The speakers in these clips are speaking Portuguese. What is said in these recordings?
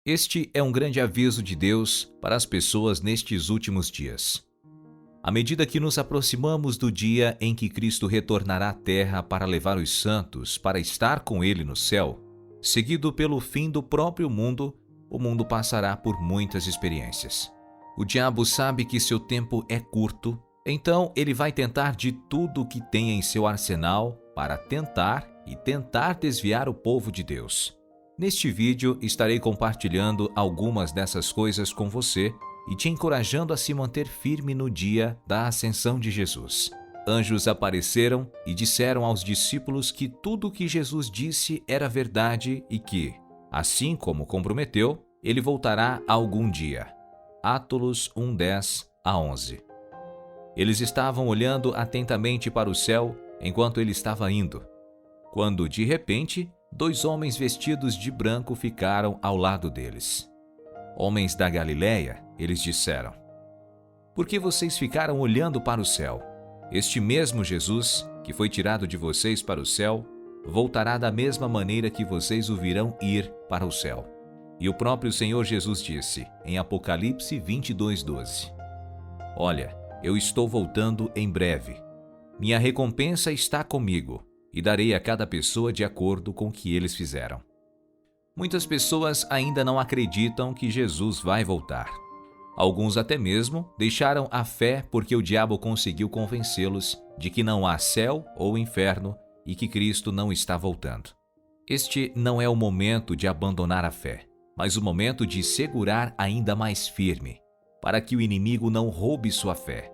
Este é um grande aviso de Deus para as pessoas nestes últimos dias. À medida que nos aproximamos do dia em que Cristo retornará à terra para levar os santos para estar com Ele no céu, seguido pelo fim do próprio mundo, o mundo passará por muitas experiências. O diabo sabe que seu tempo é curto, então ele vai tentar de tudo o que tem em seu arsenal para tentar desviar o povo de Deus. Neste vídeo estarei compartilhando algumas dessas coisas com você e te encorajando a se manter firme no dia da ascensão de Jesus. Anjos apareceram e disseram aos discípulos que tudo o que Jesus disse era verdade e que, assim como comprometeu, ele voltará algum dia. Atos 1:10-11. Eles estavam olhando atentamente para o céu enquanto ele estava indo, quando de repente 2 homens vestidos de branco ficaram ao lado deles. Homens da Galileia, eles disseram: por que vocês ficaram olhando para o céu? Este mesmo Jesus, que foi tirado de vocês para o céu, voltará da mesma maneira que vocês o virão ir para o céu. E o próprio Senhor Jesus disse, em Apocalipse 22:12: olha, eu estou voltando em breve. Minha recompensa está comigo, e darei a cada pessoa de acordo com o que eles fizeram. Muitas pessoas ainda não acreditam que Jesus vai voltar. Alguns até mesmo deixaram a fé porque o diabo conseguiu convencê-los de que não há céu ou inferno e que Cristo não está voltando. Este não é o momento de abandonar a fé, mas o momento de segurar ainda mais firme, para que o inimigo não roube sua fé.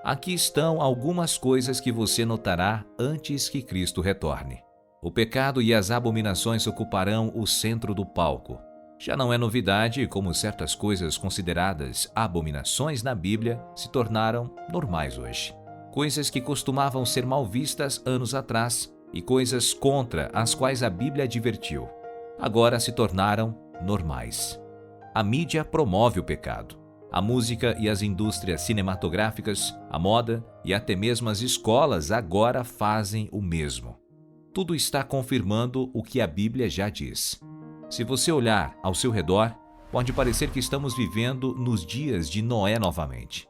Aqui estão algumas coisas que você notará antes que Cristo retorne. O pecado e as abominações ocuparão o centro do palco. Já não é novidade como certas coisas consideradas abominações na Bíblia se tornaram normais hoje. Coisas que costumavam ser mal vistas anos atrás e coisas contra as quais a Bíblia advertiu, agora se tornaram normais. A mídia promove o pecado. A música e as indústrias cinematográficas, a moda e até mesmo as escolas agora fazem o mesmo. Tudo está confirmando o que a Bíblia já diz. Se você olhar ao seu redor, pode parecer que estamos vivendo nos dias de Noé novamente.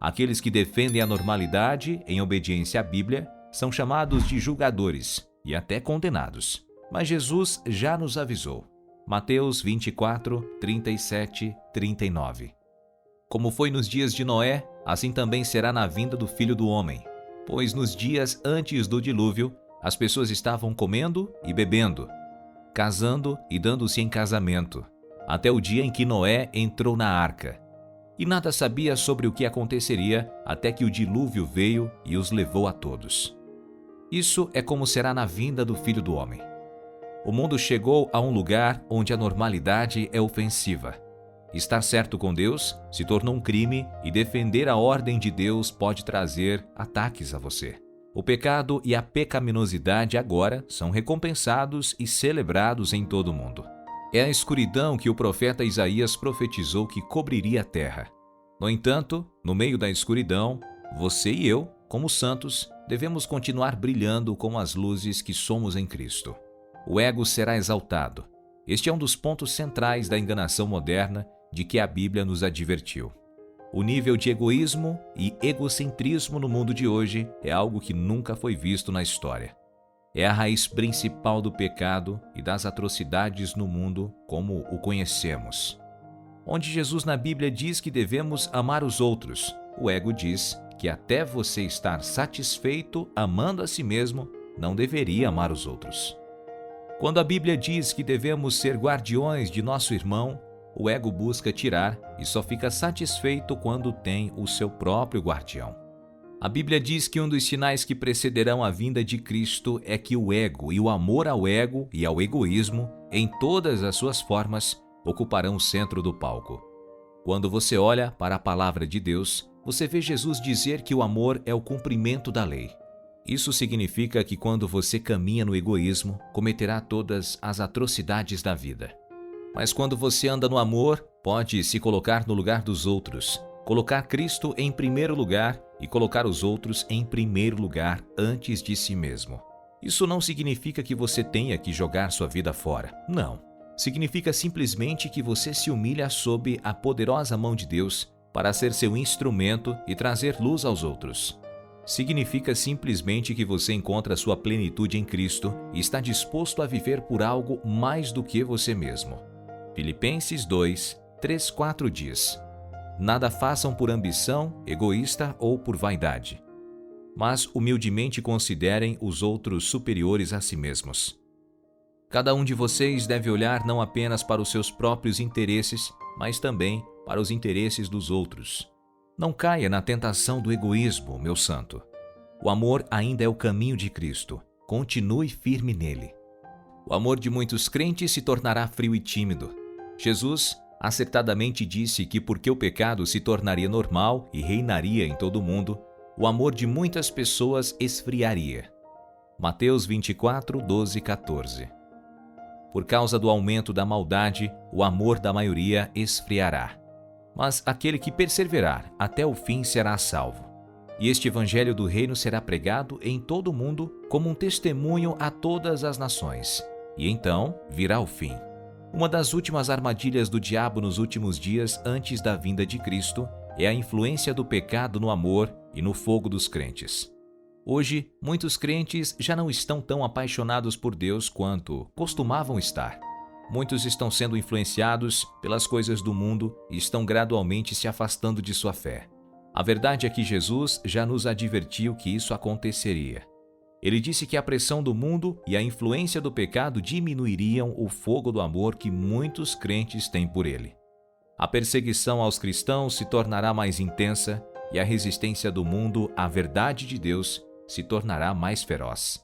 Aqueles que defendem a normalidade em obediência à Bíblia são chamados de julgadores e até condenados. Mas Jesus já nos avisou. Mateus 24:37-39. Como foi nos dias de Noé, assim também será na vinda do Filho do Homem. Pois nos dias antes do dilúvio, as pessoas estavam comendo e bebendo, casando e dando-se em casamento, até o dia em que Noé entrou na arca. E nada sabia sobre o que aconteceria até que o dilúvio veio e os levou a todos. Isso é como será na vinda do Filho do Homem. O mundo chegou a um lugar onde a normalidade é ofensiva. Estar certo com Deus se tornou um crime e defender a ordem de Deus pode trazer ataques a você. O pecado e a pecaminosidade agora são recompensados e celebrados em todo o mundo. É a escuridão que o profeta Isaías profetizou que cobriria a terra. No entanto, no meio da escuridão, você e eu, como santos, devemos continuar brilhando com as luzes que somos em Cristo. O ego será exaltado. Este é um dos pontos centrais da enganação moderna de que a Bíblia nos advertiu. O nível de egoísmo e egocentrismo no mundo de hoje é algo que nunca foi visto na história. É a raiz principal do pecado e das atrocidades no mundo como o conhecemos. Onde Jesus na Bíblia diz que devemos amar os outros, o ego diz que até você estar satisfeito amando a si mesmo, não deveria amar os outros. Quando a Bíblia diz que devemos ser guardiões de nosso irmão, o ego busca tirar e só fica satisfeito quando tem o seu próprio guardião. A Bíblia diz que um dos sinais que precederão a vinda de Cristo é que o ego e o amor ao ego e ao egoísmo, em todas as suas formas, ocuparão o centro do palco. Quando você olha para a palavra de Deus, você vê Jesus dizer que o amor é o cumprimento da lei. Isso significa que quando você caminha no egoísmo, cometerá todas as atrocidades da vida. Mas quando você anda no amor, pode se colocar no lugar dos outros, colocar Cristo em primeiro lugar e colocar os outros em primeiro lugar antes de si mesmo. Isso não significa que você tenha que jogar sua vida fora. Não. significa simplesmente que você se humilha sob a poderosa mão de Deus para ser seu instrumento e trazer luz aos outros. Significa simplesmente que você encontra sua plenitude em Cristo e está disposto a viver por algo mais do que você mesmo. Filipenses 2, 3, 4 diz: Nada façam por ambição, egoísta ou por vaidade, mas humildemente considerem os outros superiores a si mesmos. Cada um de vocês deve olhar não apenas para os seus próprios interesses, mas também para os interesses dos outros. Não caia na tentação do egoísmo, meu santo. O amor ainda é o caminho de Cristo. Continue firme nele. O amor de muitos crentes se tornará frio e tímido. Jesus acertadamente disse que porque o pecado se tornaria normal e reinaria em todo o mundo, o amor de muitas pessoas esfriaria. Mateus 24, 12 e 14. Por causa do aumento da maldade, o amor da maioria esfriará. Mas aquele que perseverar até o fim será salvo. E este evangelho do reino será pregado em todo o mundo como um testemunho a todas as nações. E então virá o fim. Uma das últimas armadilhas do diabo nos últimos dias antes da vinda de Cristo é a influência do pecado no amor e no fogo dos crentes. Hoje, muitos crentes já não estão tão apaixonados por Deus quanto costumavam estar. Muitos estão sendo influenciados pelas coisas do mundo e estão gradualmente se afastando de sua fé. A verdade é que Jesus já nos advertiu que isso aconteceria. Ele disse que a pressão do mundo e a influência do pecado diminuiriam o fogo do amor que muitos crentes têm por ele. A perseguição aos cristãos se tornará mais intensa e a resistência do mundo à verdade de Deus se tornará mais feroz.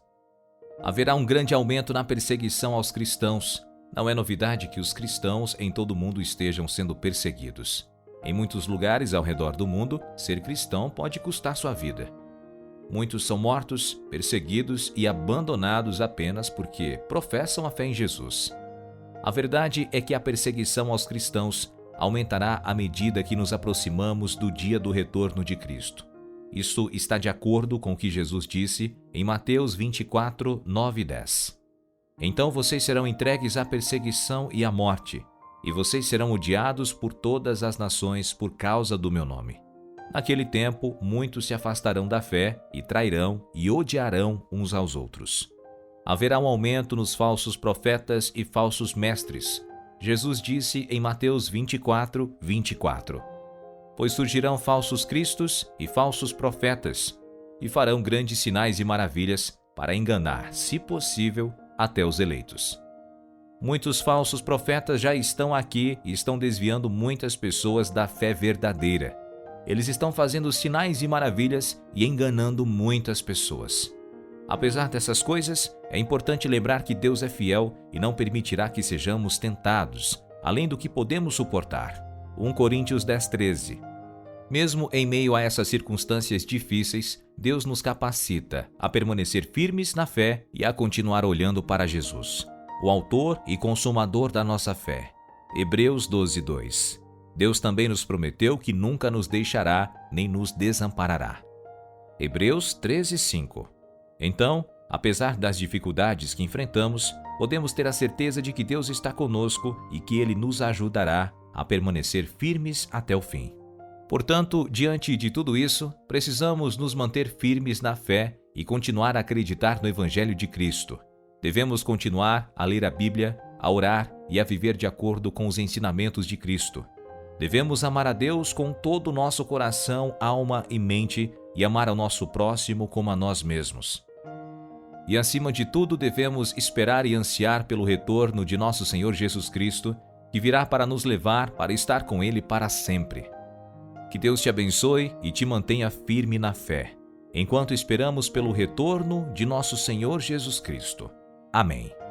Haverá um grande aumento na perseguição aos cristãos. Não é novidade que os cristãos em todo o mundo estejam sendo perseguidos. Em muitos lugares ao redor do mundo, ser cristão pode custar sua vida. Muitos são mortos, perseguidos e abandonados apenas porque professam a fé em Jesus. A verdade é que a perseguição aos cristãos aumentará à medida que nos aproximamos do dia do retorno de Cristo. Isso está de acordo com o que Jesus disse em Mateus 24, 9 e 10. Então vocês serão entregues à perseguição e à morte, e vocês serão odiados por todas as nações por causa do meu nome. Naquele tempo, muitos se afastarão da fé e trairão e odiarão uns aos outros. Haverá um aumento nos falsos profetas e falsos mestres. Jesus disse em Mateus 24, 24. Pois surgirão falsos cristos e falsos profetas, e farão grandes sinais e maravilhas para enganar, se possível, até os eleitos. Muitos falsos profetas já estão aqui e estão desviando muitas pessoas da fé verdadeira. Eles estão fazendo sinais e maravilhas e enganando muitas pessoas. Apesar dessas coisas, é importante lembrar que Deus é fiel e não permitirá que sejamos tentados, além do que podemos suportar. 1 Coríntios 10, 13. Mesmo em meio a essas circunstâncias difíceis, Deus nos capacita a permanecer firmes na fé e a continuar olhando para Jesus, o autor e consumador da nossa fé. Hebreus 12, 2. Deus também nos prometeu que nunca nos deixará nem nos desamparará. Hebreus 13, 5. Então, apesar das dificuldades que enfrentamos, podemos ter a certeza de que Deus está conosco e que Ele nos ajudará a permanecer firmes até o fim. Portanto, diante de tudo isso, precisamos nos manter firmes na fé e continuar a acreditar no Evangelho de Cristo. Devemos continuar a ler a Bíblia, a orar e a viver de acordo com os ensinamentos de Cristo. Devemos amar a Deus com todo o nosso coração, alma e mente e amar ao nosso próximo como a nós mesmos. E acima de tudo, devemos esperar e ansiar pelo retorno de nosso Senhor Jesus Cristo, que virá para nos levar para estar com Ele para sempre. Que Deus te abençoe e te mantenha firme na fé, enquanto esperamos pelo retorno de nosso Senhor Jesus Cristo. Amém.